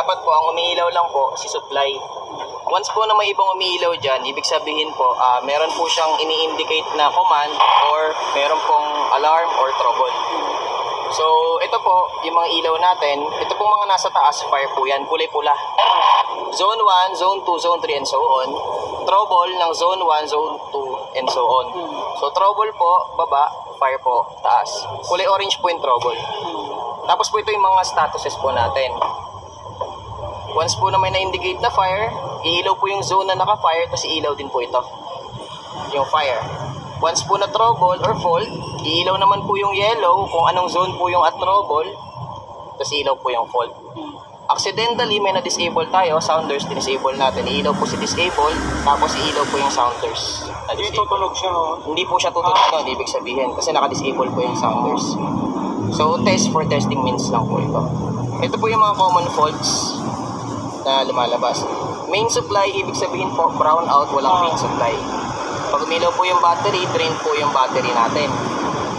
dapat po, ang umiilaw lang po, si supply. Once po na may ibang umiilaw dyan, ibig sabihin po, meron po siyang ini-indicate na command or meron pong alarm or trouble. So, ito po, yung mga ilaw natin, ito pong mga nasa taas, fire po yan, kulay pula. Zone 1, Zone 2, Zone 3, and so on. Trouble ng Zone 1, Zone 2, and so on. So, trouble po, baba, fire po, taas. Kulay orange po yung trouble. Tapos po ito yung mga statuses po natin. Once po na may na-indicate na fire, iilaw po yung zone na naka-fire, tapos iilaw din po ito, yung fire. Once po na trouble or fault, iilaw naman po yung yellow kung anong zone po yung at trouble, tapos iilaw po yung fault. Accidentally, may na-disable tayo, sounders, disable natin. Iilaw po si disable, tapos iilaw po yung sounders. Hindi tutunog siya, no? Hindi po siya tutunog na, ibig sabihin, kasi naka-disable po yung sounders. So, test for testing means lang po ito. Ito po yung mga common faults na lumalabas. Main supply, ibig sabihin po, brown out, walang main supply. Pag umilaw po yung battery, drain po yung battery natin.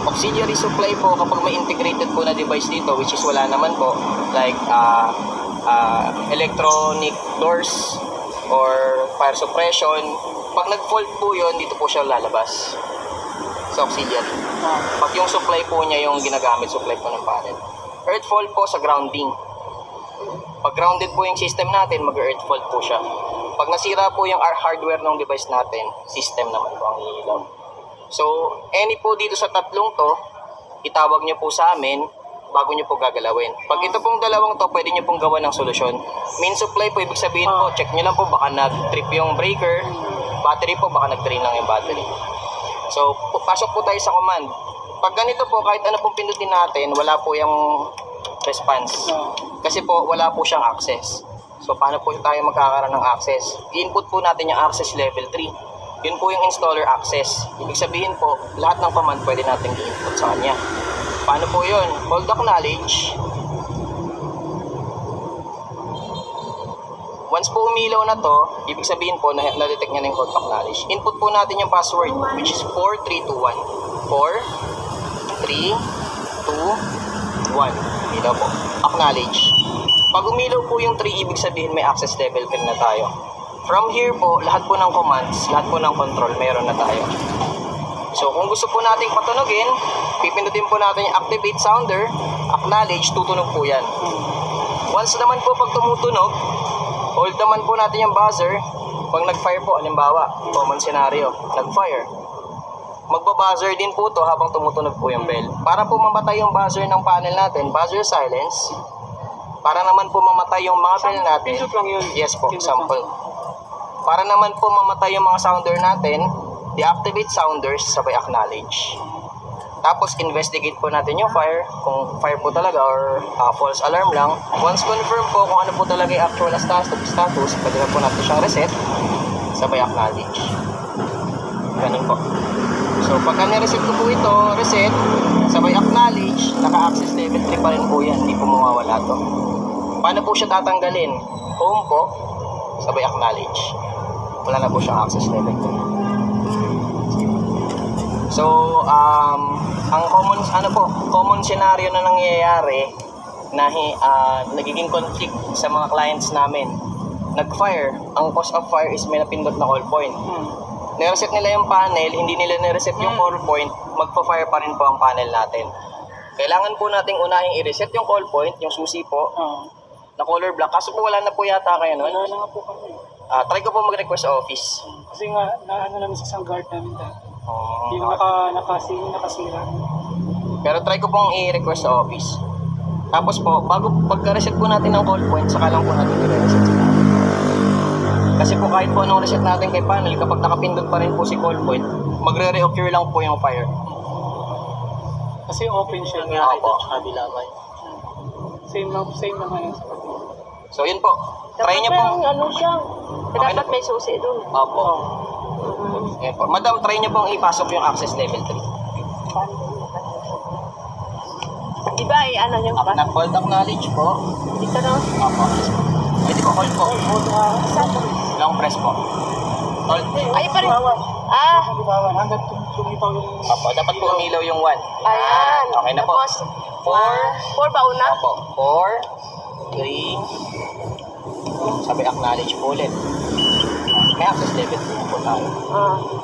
Auxiliary supply po, kapag may integrated po na device dito, which is wala naman po, like electronic doors or fire suppression, pag nag-fault po yun, dito po siya lalabas sa auxiliary. Pag yung supply po niya yung ginagamit, supply po ng panel. Earth fault po sa grounding. Pag grounded po yung system natin, mag-earth fault po siya. Pag nasira po yung hardware ng device natin, system naman po ang iilaw. So, any po dito sa tatlong to, itawag nyo po sa amin bago nyo po gagalawin. Pag ito pong dalawang to, pwede nyo pong gawa ng solusyon. Main supply po, ibig sabihin po, check nyo lang po, baka nag-trip yung breaker. Battery po, baka nag-drain lang yung battery. So, pasok po tayo sa command. Pag ganito po, kahit ano pong pindutin natin, wala po yung response. Kasi po, wala po siyang access. So, paano po tayo magkakaroon ng access? I-input po natin yung access level 3. Yun po yung installer access. Ibig sabihin po, lahat ng command pwede natin i-input sa kanya. Paano po yun? Hold acknowledge. Once po umilaw na to, ibig sabihin po, na-detect niya na yung hold acknowledge. Input po natin yung password, which is 4321. 4, 3, 2, 1. Umilaw po. Acknowledge. Pag umilaw po yung 3, ibig sabihin may access level 3 na tayo. From here po, lahat po ng commands, lahat po ng control, meron na tayo. So, kung gusto po nating patunogin, pipindutin po natin yung activate sounder, acknowledge, tutunog po yan. Once naman po pag tumutunog, hold naman po natin yung buzzer. Pag nag-fire po, halimbawa, common scenario, nag-fire. Magba-buzzer din po to habang tumutunog po yung bell. Para po mamatay yung buzzer ng panel natin, buzzer silence. Para naman po mamatay yung mga bell natin. Pindot lang yun. Yes po, sample. Para naman po mamatay yung mga sounder natin, deactivate sounders, sabay acknowledge. Tapos investigate po natin yung fire, kung fire po talaga or false alarm lang. Once confirm po kung ano po talaga yung actual na status, pwede na po natin siyang reset, sabay acknowledge. Ganun po. So pagka nireset ko po ito, reset, sabay acknowledge, naka-access level 3 pa rin po yan, hindi po mawawala to. Paano po siya tatanggalin? Home po, sabay acknowledge. Wala na po siyang access level 3. So, ang common scenario na nangyayari na nagiging conflict sa mga clients namin. Nag-fire, ang cause of fire is may napindot na call point. Nireset nila yung panel, hindi nila nireset yung call point, magpa-fire pa rin po ang panel natin. Kailangan po nating unahing i-reset yung call point, yung susi po, na color black. Kaso po wala na po yata kayo nun. Wala na nga po kami. Try ko po mag-request sa office. Kasi nga, naano namin sa isang guard namin dati. Yung nakasira. Pero try ko pong i-request sa office. Tapos po, bago pagka-reset po natin ng call point, saka lang po natin i-reset sila. Kasi po kahit po anong reset natin kay panel, kapag nakapindot pa rin po si call point, magre-reoccur lang po yung fire. Kasi open siya. Nga po, kabila ba? Same lang ngayon. So yun po. Try niyo pong ano siya. Okay Dapat may susi doon. Opo. Ayan po. Madam, try niyo pong ipasok yung access level 3. Di ba ano yung ba? Hold acknowledge po. Dito na. Opo. Pwede po, hold po. Long press po. Hold. Ay pa rin. Ah. Hanggang tumipaw yung... Opo, dapat po umilaw yung 1. Ayan. Okay na po. Tapos, 4. 4 ba una? Opo. 4, Green. Sabay acknowledge po ulit. May access level 3 po tayo.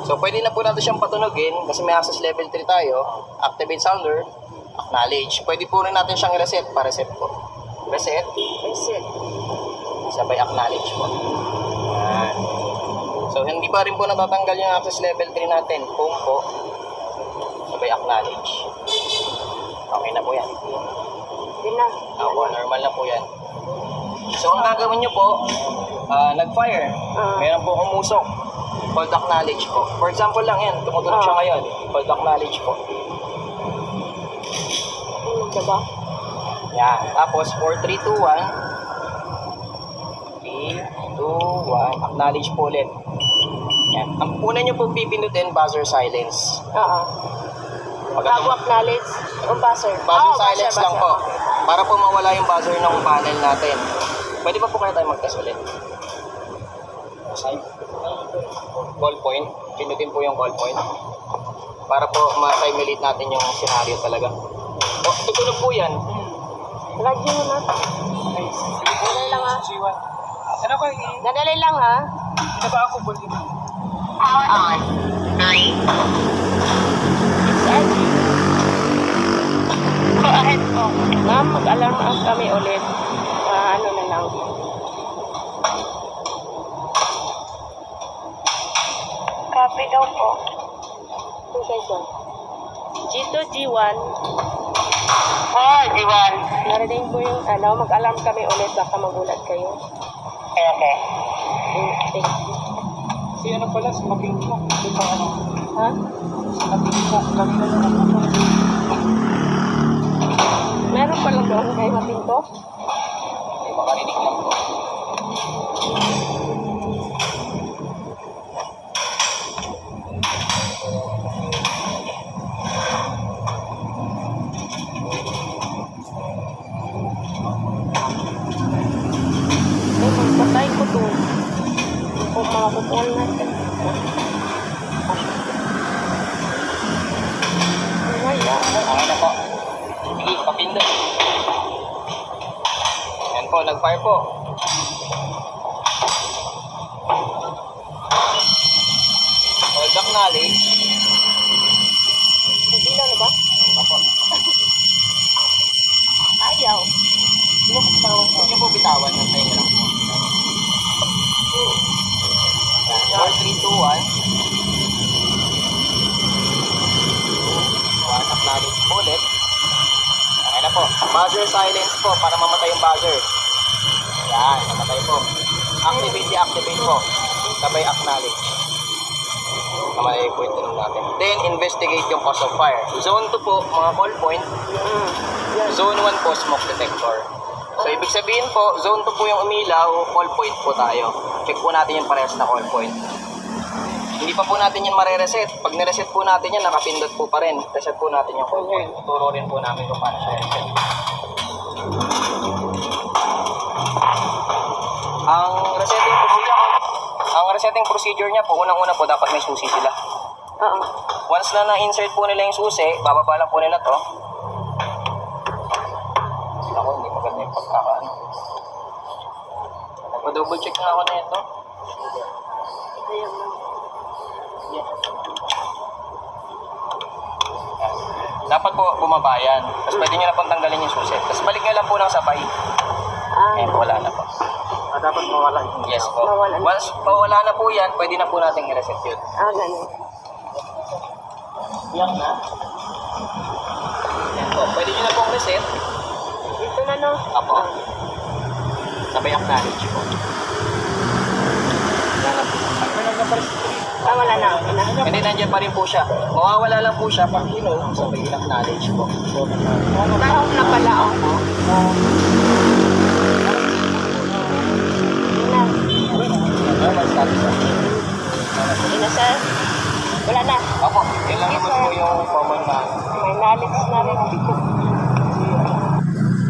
So, pwede na po natin siyang patunogin kasi may access level 3 tayo. Activate sounder, acknowledge. Pwede po rin natin siyang reset. Pa-reset po. Reset, Reset. sabay acknowledge po. Yan. So, hindi pa rin po natatanggal yung access level 3 natin. Home po, sabay acknowledge. Okay na po yan. Yun na. Ako, normal na po yan. So, ang gagawin nyo po, nag-fire. Meron po umusok. Hold acknowledge po. For example lang yan, tumutunog siya ngayon. Hold acknowledge po. Diba? Yan. Tapos, 4, 3, 2, 1. 3, 2, 1. Acknowledge po ulit. Yan. Ang una nyo po pipindutin, buzzer silence. Oo. Bago acknowledge, yung buzzer. Buzzer Oo, silence lang po. Para po mawala yung buzzer ng panel natin. Pwede pa po kaya tayo mag-test ulit? Call point. Pinutin po yung call point. Para po ma-simulate natin yung scenario talaga. O, tutunog po yan. Radyo mo na. Dali lang ha. G1. Ano ko Nadali lang ha. Ito ba ako bully mo? Power on. 9. Go ahead po. Ma'am, mag-alarm out kami ulit. Ano na lang. Copy daw po. Okay, so. G2, G1. Oh, G1. Narinig po yung mag-alarm kami ulit. Baka magulat kayo. Okay. Thank you. Si ano pala, si Maping mo. Ito pa ano. Ha? Si Maping mo. Kami na lang ako. Meron pa lang doon kay Mapinto? May makarinig lang po. Magpatay ko to. Kung makakukuhan natin. Wala. Okay na po. Sige, papindot. Yan po, nag-fire po. Hold acknowledge. Hindi na ba? Apo. Ayaw. Huwag niyo po bitawan. Nantay niyo lang po. Yan. 4, 3, 2, 1. Acknowledge po ulit. Okay na po. Buzzer silence po para mamatay yung buzzer. Yan, mamatay po. Activate, deactivate po. Sabay acknowledge. Mamatay po yung tunog natin. Then, investigate yung cause of fire. Zone 2 po, mga call point. Zone 1 po, smoke detector. So, ibig sabihin po, zone 2 po yung umilaw, call point po tayo. Check po natin yung parehas na call point. Hindi pa po natin yan mare-reset. Pag nireset po natin yan, nakapindot po pa rin. Reset po natin yung call point. Turo rin po namin kung paano siya reset. Ang resetting procedure niya po, unang-una po, dapat may susi sila. Oo. Once na na-insert po nila yung susi, bababa lang po nila to. Ako, hindi maganda yung pagkakaano. Nagpa-double check na ako na ito. Ayaw na. Dapat po bumaba yan. Tapos pwede nyo na pong tanggalin yung susi. Tapos balik nyo lang po ng sabay. Ayan po, wala na po. Dapat mawala yung Yes po. Mawala na. Once mawala na po yan, pwede na po natin i-reset yun. Ganun. Yan na. Yan po. Pwede nyo na pong reset. Dito na no? Apo. Sabay acknowledge po. Yan na po. Wala na. Okay na. Hindi, nandiyan pa rin po siya. Mawawala lang po siya pag sabay acknowledge po. Na-off na pala. Normal status po. Hindi na sir. Wala na. Opo, yun lang naman po yung common na May knowledge na rin.